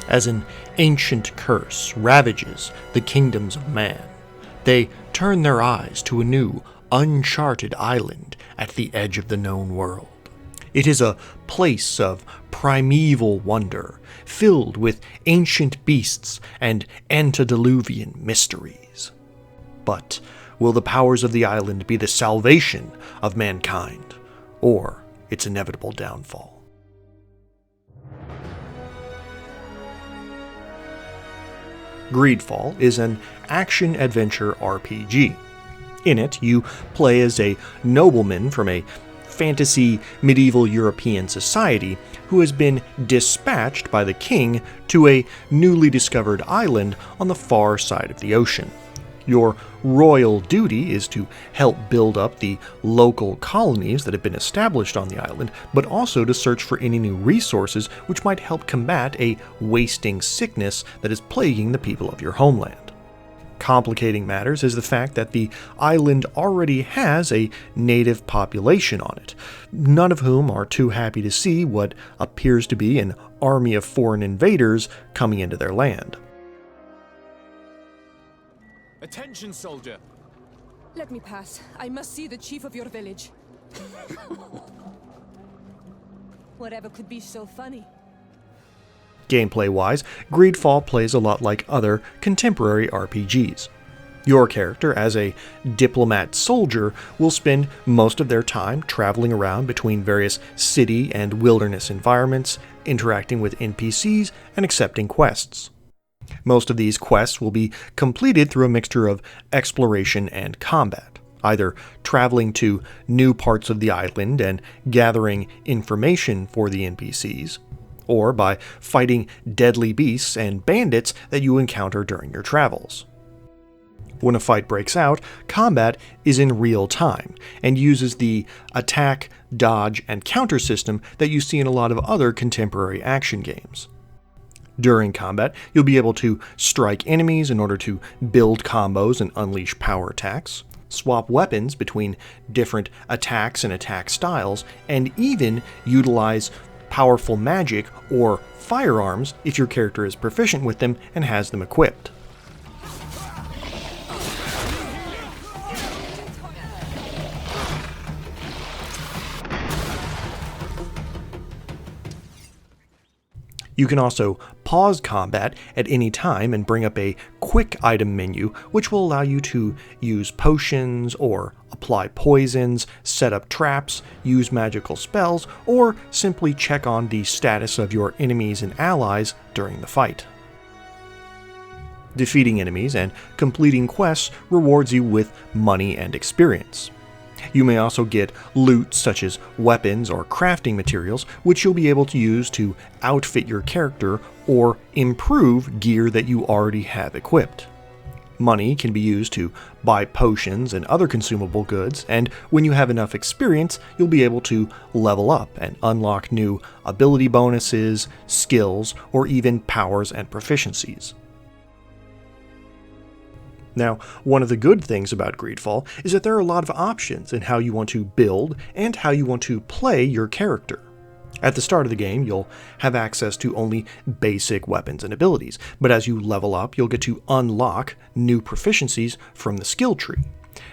As an ancient curse ravages the kingdoms of man, they turn their eyes to a new, uncharted island at the edge of the known world. It is a place of primeval wonder, filled with ancient beasts and antediluvian mysteries. But will the powers of the island be the salvation of mankind, or its inevitable downfall? Greedfall is an action-adventure RPG. In it, you play as a nobleman from a fantasy medieval European society who has been dispatched by the king to a newly discovered island on the far side of the ocean. Your royal duty is to help build up the local colonies that have been established on the island, but also to search for any new resources which might help combat a wasting sickness that is plaguing the people of your homeland. Complicating matters is the fact that the island already has a native population on it, none of whom are too happy to see what appears to be an army of foreign invaders coming into their land. Attention, soldier! Let me pass. I must see the chief of your village. Whatever could be so funny? Gameplay-wise, Greedfall plays a lot like other contemporary RPGs. Your character, as a diplomat soldier, will spend most of their time traveling around between various city and wilderness environments, interacting with NPCs, and accepting quests. Most of these quests will be completed through a mixture of exploration and combat, either traveling to new parts of the island and gathering information for the NPCs, or by fighting deadly beasts and bandits that you encounter during your travels. When a fight breaks out, combat is in real time and uses the attack, dodge, and counter system that you see in a lot of other contemporary action games. During combat, you'll be able to strike enemies in order to build combos and unleash power attacks, swap weapons between different attacks and attack styles, and even utilize powerful magic or firearms if your character is proficient with them and has them equipped. You can also pause combat at any time and bring up a quick item menu, which will allow you to use potions or apply poisons, set up traps, use magical spells, or simply check on the status of your enemies and allies during the fight. Defeating enemies and completing quests rewards you with money and experience. You may also get loot such as weapons or crafting materials, which you'll be able to use to outfit your character or improve gear that you already have equipped. Money can be used to buy potions and other consumable goods, and when you have enough experience, you'll be able to level up and unlock new ability bonuses, skills, or even powers and proficiencies. Now, one of the good things about Greedfall is that there are a lot of options in how you want to build and how you want to play your character. At the start of the game, you'll have access to only basic weapons and abilities, but as you level up, you'll get to unlock new proficiencies from the skill tree.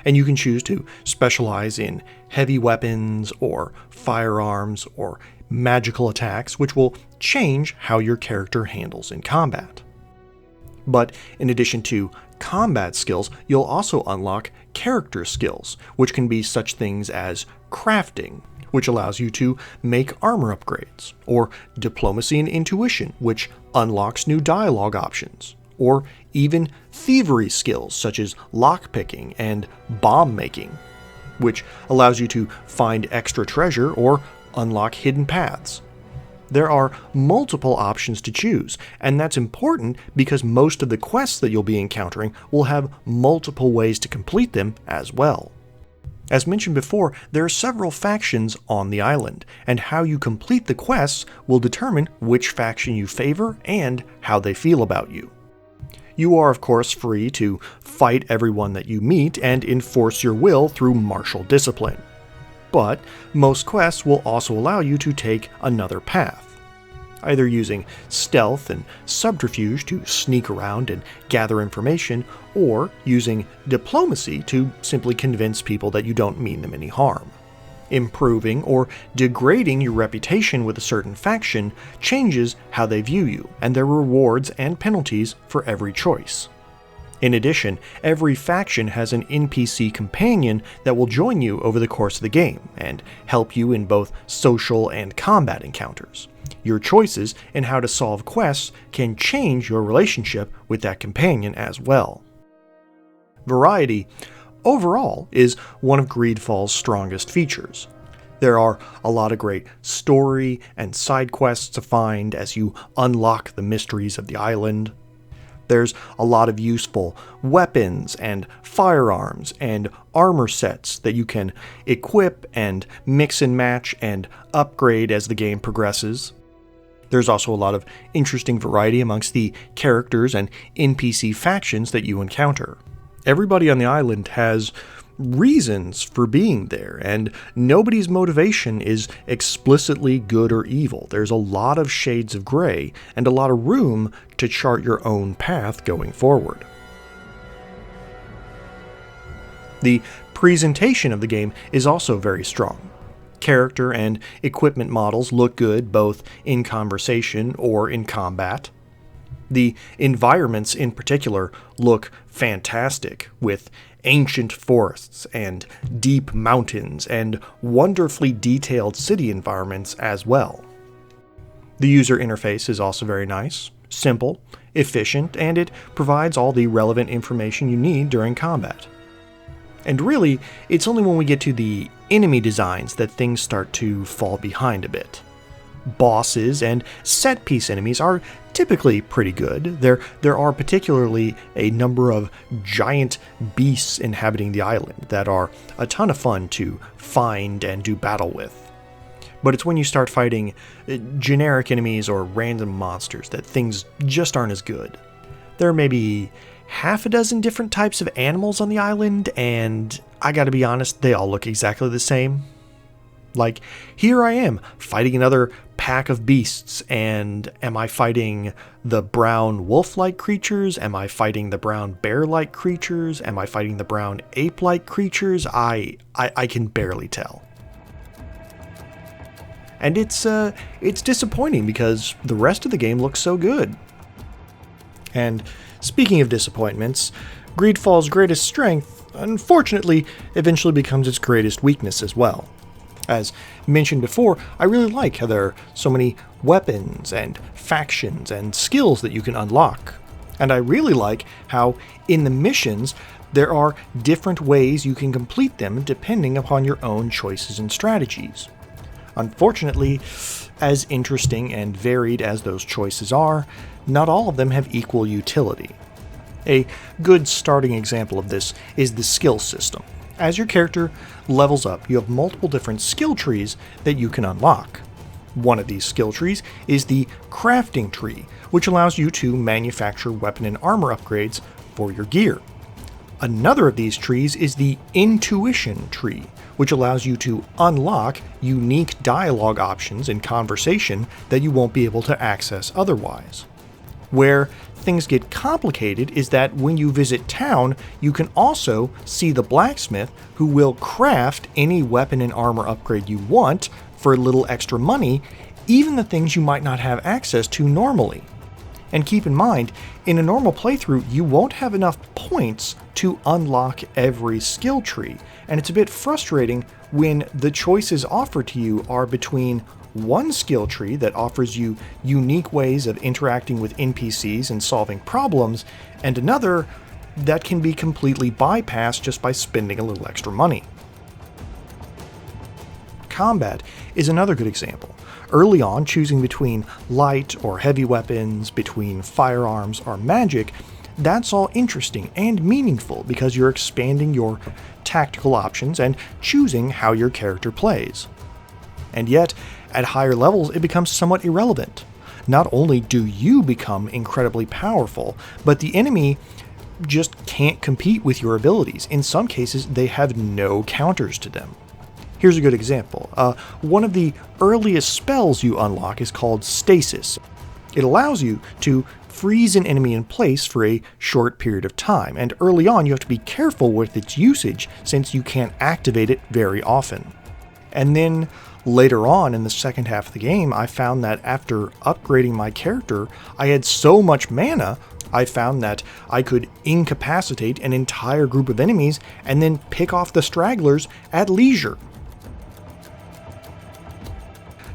And you can choose to specialize in heavy weapons or firearms or magical attacks, which will change how your character handles in combat. But in addition to combat skills, you'll also unlock character skills, which can be such things as crafting, which allows you to make armor upgrades, or diplomacy and intuition, which unlocks new dialogue options, or even thievery skills such as lockpicking and bomb making, which allows you to find extra treasure or unlock hidden paths. There are multiple options to choose, and that's important because most of the quests that you'll be encountering will have multiple ways to complete them as well. As mentioned before, there are several factions on the island, and how you complete the quests will determine which faction you favor and how they feel about you. You are, of course, free to fight everyone that you meet and enforce your will through martial discipline. But most quests will also allow you to take another path. either using stealth and subterfuge to sneak around and gather information, or using diplomacy to simply convince people that you don't mean them any harm. Improving or degrading your reputation with a certain faction changes how they view you, and their rewards and penalties for every choice. In addition, every faction has an NPC companion that will join you over the course of the game, and help you in both social and combat encounters. Your choices in how to solve quests can change your relationship with that companion as well. Variety, overall, is one of Greedfall's strongest features. There are a lot of great story and side quests to find as you unlock the mysteries of the island. There's a lot of useful weapons and firearms and armor sets that you can equip and mix and match and upgrade as the game progresses. There's also a lot of interesting variety amongst the characters and NPC factions that you encounter. Everybody on the island has reasons for being there, and nobody's motivation is explicitly good or evil. There's a lot of shades of gray and a lot of room to chart your own path going forward. The presentation of the game is also very strong. Character and equipment models look good both in conversation or in combat. The environments in particular look fantastic, with ancient forests and deep mountains and wonderfully detailed city environments as well. The user interface is also very nice, simple, efficient, and it provides all the relevant information you need during combat. And really, it's only when we get to the enemy designs that things start to fall behind a bit. Bosses and set-piece enemies are typically pretty good. There are particularly a number of giant beasts inhabiting the island that are a ton of fun to find and do battle with. But it's when you start fighting generic enemies or random monsters that things just aren't as good. There are maybe half a dozen different types of animals on the island, and I gotta be honest, they all look exactly the same. Like, here I am, fighting another pack of beasts, and am I fighting the brown wolf-like creatures? Am I fighting the brown bear-like creatures? Am I fighting the brown ape-like creatures? I can barely tell. And it's disappointing because the rest of the game looks so good. And speaking of disappointments, Greedfall's greatest strength, unfortunately, eventually becomes its greatest weakness as well. As mentioned before, I really like how there are so many weapons and factions and skills that you can unlock. And I really like how, in the missions, there are different ways you can complete them depending upon your own choices and strategies. Unfortunately, as interesting and varied as those choices are, not all of them have equal utility. A good starting example of this is the skill system. As your character levels up, you have multiple different skill trees that you can unlock. One of these skill trees is the crafting tree, which allows you to manufacture weapon and armor upgrades for your gear. Another of these trees is the intuition tree, which allows you to unlock unique dialogue options in conversation that you won't be able to access otherwise. Where things get complicated is that when you visit town, you can also see the blacksmith who will craft any weapon and armor upgrade you want for a little extra money, even the things you might not have access to normally. And keep in mind, in a normal playthrough, you won't have enough points to unlock every skill tree, and it's a bit frustrating when the choices offered to you are between one skill tree that offers you unique ways of interacting with NPCs and solving problems, and another that can be completely bypassed just by spending a little extra money. Combat is another good example. Early on, choosing between light or heavy weapons, between firearms or magic, that's all interesting and meaningful because you're expanding your tactical options and choosing how your character plays. And yet, at higher levels, it becomes somewhat irrelevant. Not only do you become incredibly powerful, but the enemy just can't compete with your abilities. In some cases, they have no counters to them. Here's a good example. One of the earliest spells you unlock is called Stasis. It allows you to freeze an enemy in place for a short period of time, and early on you have to be careful with its usage since you can't activate it very often. And then later on in the second half of the game, I found that after upgrading my character, I had so much mana, I found that I could incapacitate an entire group of enemies and then pick off the stragglers at leisure.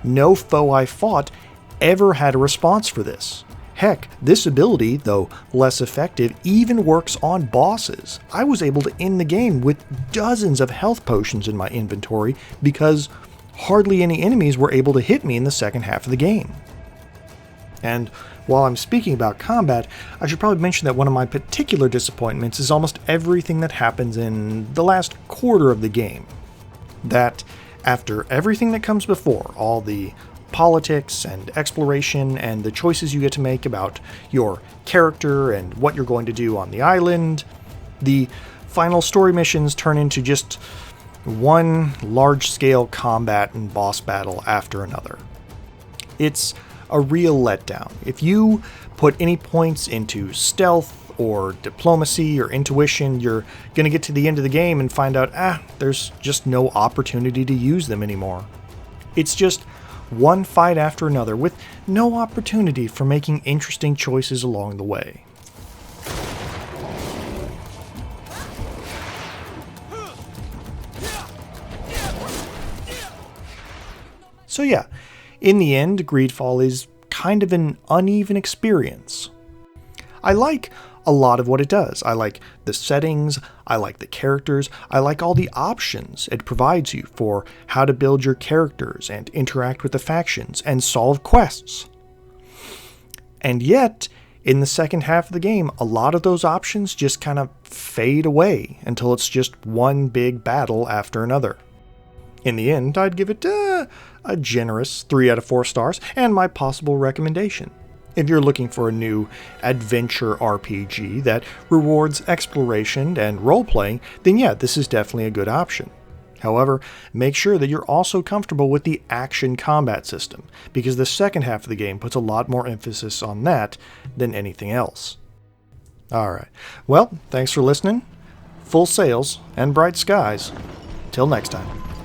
No foe I fought ever had a response for this. Heck, this ability, though less effective, even works on bosses. I was able to end the game with dozens of health potions in my inventory because hardly any enemies were able to hit me in the second half of the game. And while I'm speaking about combat, I should probably mention that one of my particular disappointments is almost everything that happens in the last quarter of the game. That after everything that comes before, all the politics and exploration and the choices you get to make about your character and what you're going to do on the island, the final story missions turn into just one large-scale combat and boss battle after another. It's a real letdown. If you put any points into stealth or diplomacy or intuition, you're going to get to the end of the game and find out, there's just no opportunity to use them anymore. It's just one fight after another with no opportunity for making interesting choices along the way. So yeah, in the end, Greedfall is kind of an uneven experience. I like a lot of what it does. I like the settings, I like the characters, I like all the options it provides you for how to build your characters and interact with the factions and solve quests. And yet, in the second half of the game, a lot of those options just kind of fade away until it's just one big battle after another. In the end, I'd give it a generous 3 out of 4 stars and my possible recommendation. If you're looking for a new adventure RPG that rewards exploration and role-playing, then yeah, this is definitely a good option. However, make sure that you're also comfortable with the action combat system, because the second half of the game puts a lot more emphasis on that than anything else. Alright, well, thanks for listening. Full sails and bright skies. Till next time.